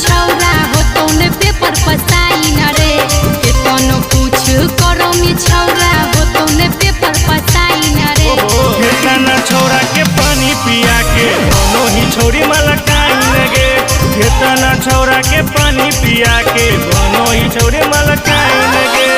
छौरा हो तौने पेपर पसाई न रे केतनो कुछ करो मी छौरा हो तौने पेपर पसाई न रे केतना छौरा के पानी पिया के दोनों ही छौरी मलकाई लगे केतना छौरा के पानी पिया के दोनों ही छौरी मलकाई लगे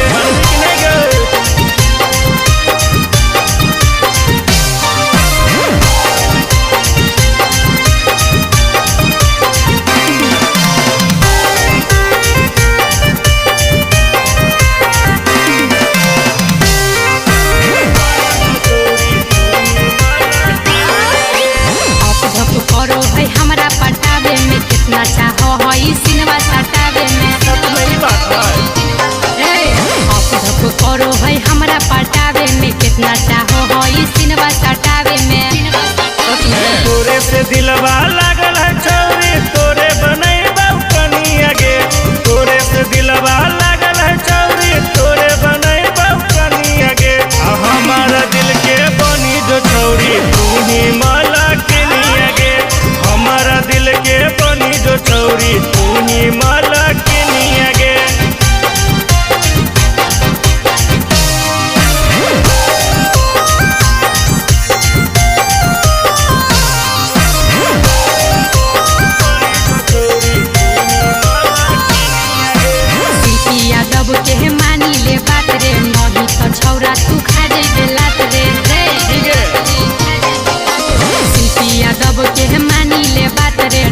करो है हमरा पटावे में कितना चाहो है सिनेमा सटावे में करो है हमरा पटावे में कितना चाहो है सिनेमा सटावे में तोरे से दिलवा लागल है छौरी तोरे बनैबा कनिया गे तोरे से दिलवा लागल है छौरी तोरे बनैबा कनिया गे हमारा दिल के बनी जो छौरी तू ही मलकिनिया गे हमारा दिल के बनी जो छौरी तू ही मलकिनिया गे यादव के मानी ले बात रे नहीं तो छौरा तू खा जेबे लात रे शिल्पी यादव के मानी ले बात रे।